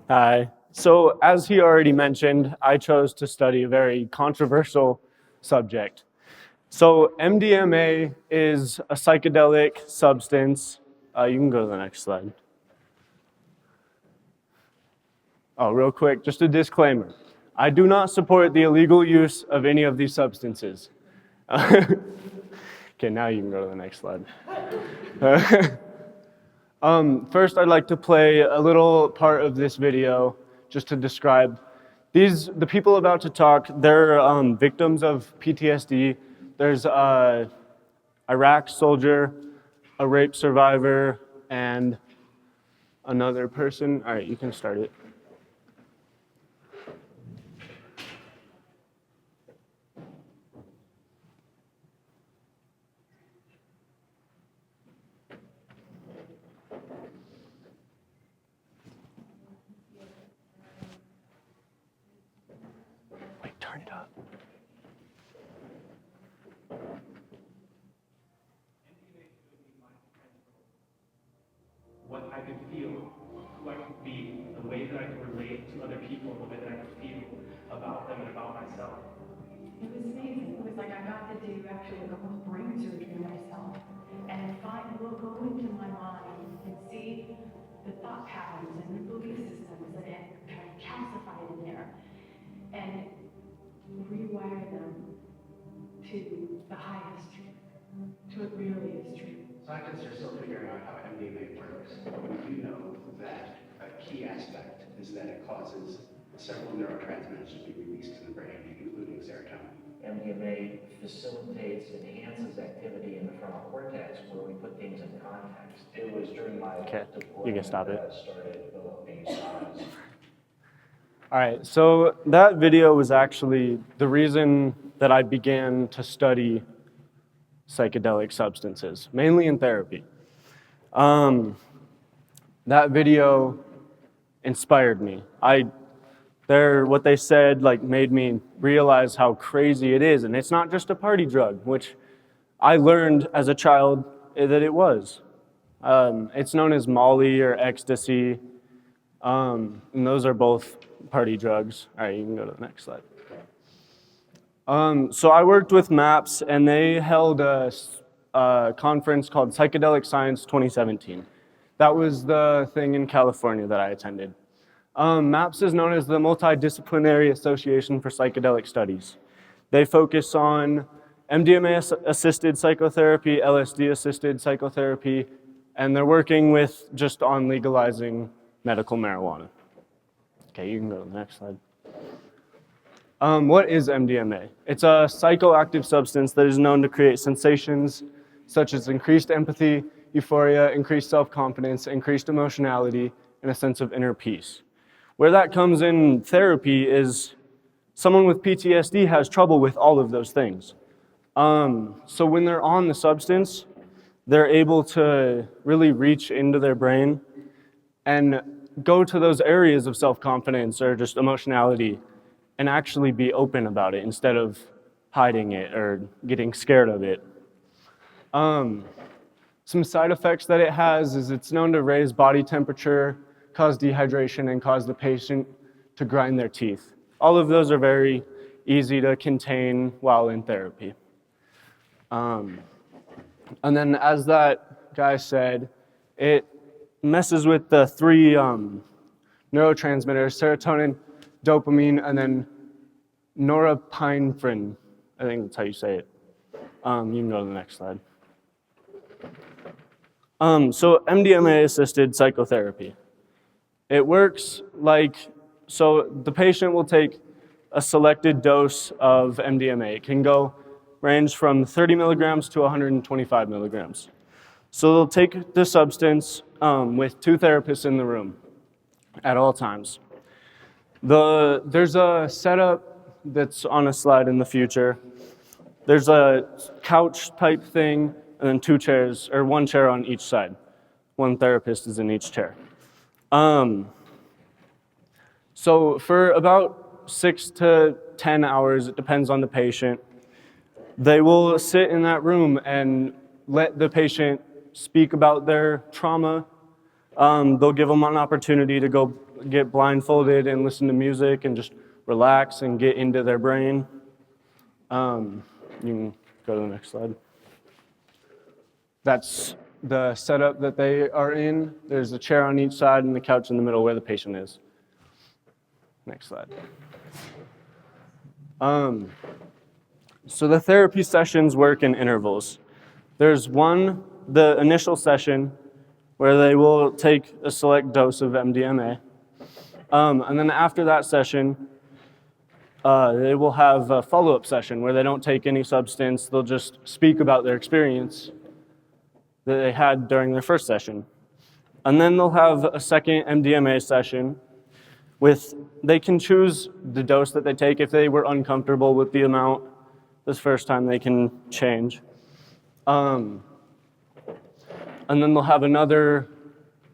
Hi. So as he already mentioned, I chose to study a very controversial subject. So MDMA is a psychedelic substance. You can go to the next slide. Oh, real quick, just a disclaimer. I do not support the illegal use of any of these substances. Okay, now you can go to the next slide. First, I'd like to play a little part of this video just to describe the people about to talk. They're victims of PTSD. There's a Iraq soldier, a rape survivor, and another person. All right, you can start it. Wait, turn it up. What I could feel, who I could be, the way that I could relate to other people, the way that I could feel about them and about myself. It was amazing. It was like I got to do actually a whole brain surgery on myself. And will go into my mind and see the thought patterns and the belief systems that had kind of calcified in there and rewire them to the highest truth, to what really is true. Scientists are still figuring out how MDMA works. We do know that a key aspect is that it causes several neurotransmitters to be released in the brain, including serotonin. MDMA facilitates, enhances activity in the frontal cortex where we put things in context. It was during my You can stop it. that I started developing SLE. All right, so that video was actually the reason that I began to study psychedelic substances, mainly in therapy. That video inspired me. What they said made me realize how crazy it is, and it's not just a party drug, which I learned as a child that it was. It's known as Molly or ecstasy, and those are both party drugs. All right, you can go to the next slide. So I worked with MAPS, and they held a conference called Psychedelic Science 2017. That was the thing in California that I attended. MAPS is known as the Multidisciplinary Association for Psychedelic Studies. They focus on MDMA-assisted psychotherapy, LSD-assisted psychotherapy, and they're working just on legalizing medical marijuana. Okay, you can go to the next slide. What is MDMA? It's a psychoactive substance that is known to create sensations such as increased empathy, euphoria, increased self-confidence, increased emotionality, and a sense of inner peace. Where that comes in therapy is someone with PTSD has trouble with all of those things. So when they're on the substance, they're able to really reach into their brain and go to those areas of self-confidence or just emotionality and actually be open about it instead of hiding it or getting scared of it. Some side effects that it has is it's known to raise body temperature, cause dehydration, and cause the patient to grind their teeth. All of those are very easy to contain while in therapy. And then as that guy said, it messes with the three neurotransmitters, serotonin, dopamine, and then norepinephrine. I think that's how you say it. You can go to the next slide. So MDMA-assisted psychotherapy. It works so the patient will take a selected dose of MDMA. It can range from 30 milligrams to 125 milligrams. So they'll take the substance with two therapists in the room at all times. There's a setup that's on a slide in the future. There's a couch type thing, and then two chairs, or one chair on each side. One therapist is in each chair. So for about 6 to 10 hours, it depends on the patient, they will sit in that room and let the patient speak about their trauma. They'll give them an opportunity to go get blindfolded and listen to music and just relax and get into their brain. You can go to the next slide. That's the setup that they are in. There's a chair on each side and the couch in the middle where the patient is. Next slide. So the therapy sessions work in intervals. There's one, the initial session, where they will take a select dose of MDMA. And then after that session, they will have a follow-up session where they don't take any substance. They'll just speak about their experience that they had during their first session. And then they'll have a second MDMA session they can choose the dose that they take. If they were uncomfortable with the amount this first time, they can change. And then they'll have another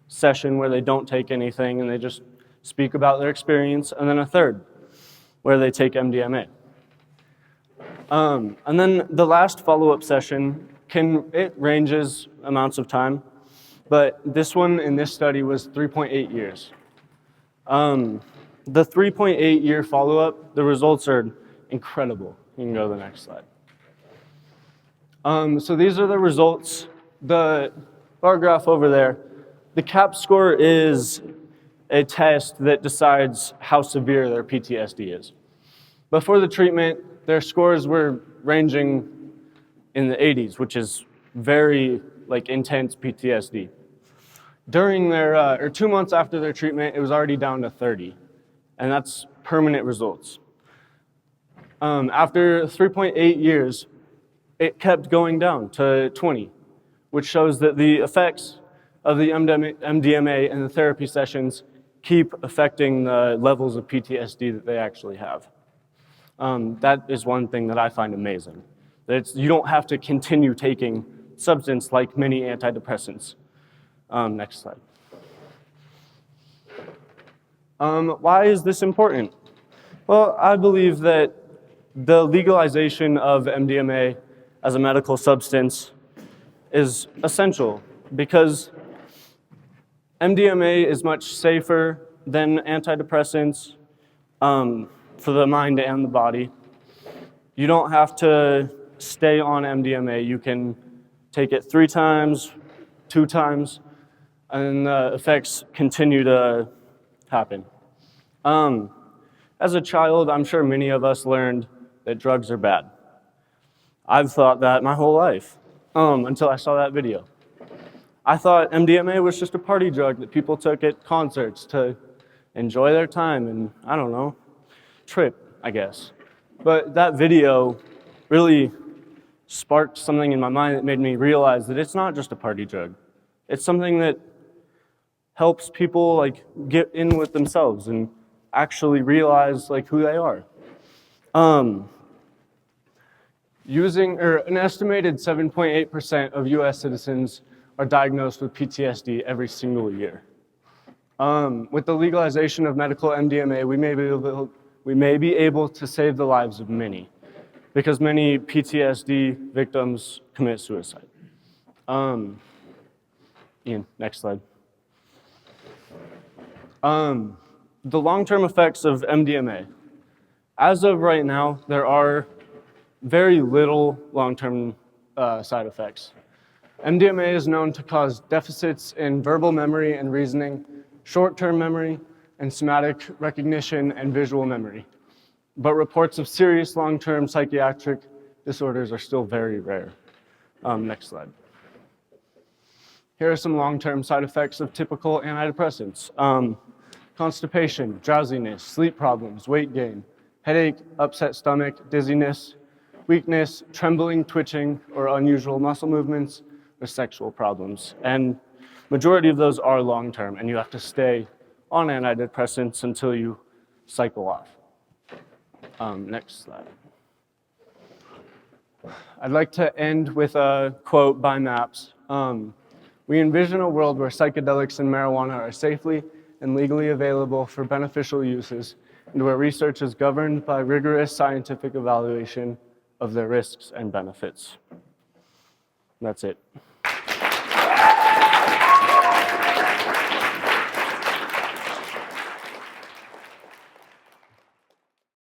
session where they don't take anything and they just speak about their experience, and then a third where they take MDMA. And then the last follow-up session, it ranges amounts of time, but this one in this study was 3.8 years. The 3.8-year follow-up, the results are incredible. You can go to the next slide. So these are the results. The bar graph over there, the CAP score is a test that decides how severe their PTSD is. Before the treatment, their scores were ranging in the 80s, which is very intense PTSD. During their, 2 months after their treatment, it was already down to 30, and that's permanent results. After 3.8 years, it kept going down to 20, which shows that the effects of the MDMA and the therapy sessions keep affecting the levels of PTSD that they actually have. That is one thing that I find amazing. That you don't have to continue taking substance like many antidepressants. Next slide. Why is this important? Well, I believe that the legalization of MDMA as a medical substance is essential because MDMA is much safer than antidepressants for the mind and the body. You don't have to stay on MDMA. You can take it 3 times, 2 times, and the effects continue to happen. As a child, I'm sure many of us learned that drugs are bad. I've thought that my whole life, until I saw that video. I thought MDMA was just a party drug that people took at concerts to enjoy their time and, I don't know, trip, I guess. But that video really sparked something in my mind that made me realize that it's not just a party drug. It's something that helps people get in with themselves and actually realize who they are. An estimated 7.8% of US citizens are diagnosed with PTSD every single year. With the legalization of medical MDMA, we may be able to save the lives of many, because many PTSD victims commit suicide. Ian, next slide. The long-term effects of MDMA. As of right now, there are very little long-term side effects. MDMA is known to cause deficits in verbal memory and reasoning, short-term memory, and somatic recognition and visual memory. But reports of serious long-term psychiatric disorders are still very rare. Next slide. Here are some long-term side effects of typical antidepressants. Constipation, drowsiness, sleep problems, weight gain, headache, upset stomach, dizziness, weakness, trembling, twitching, or unusual muscle movements, or sexual problems. And majority of those are long-term, and you have to stay on antidepressants until you cycle off. Next slide. I'd like to end with a quote by MAPS. We envision a world where psychedelics and marijuana are safely and legally available for beneficial uses, and where research is governed by rigorous scientific evaluation of their risks and benefits. That's it.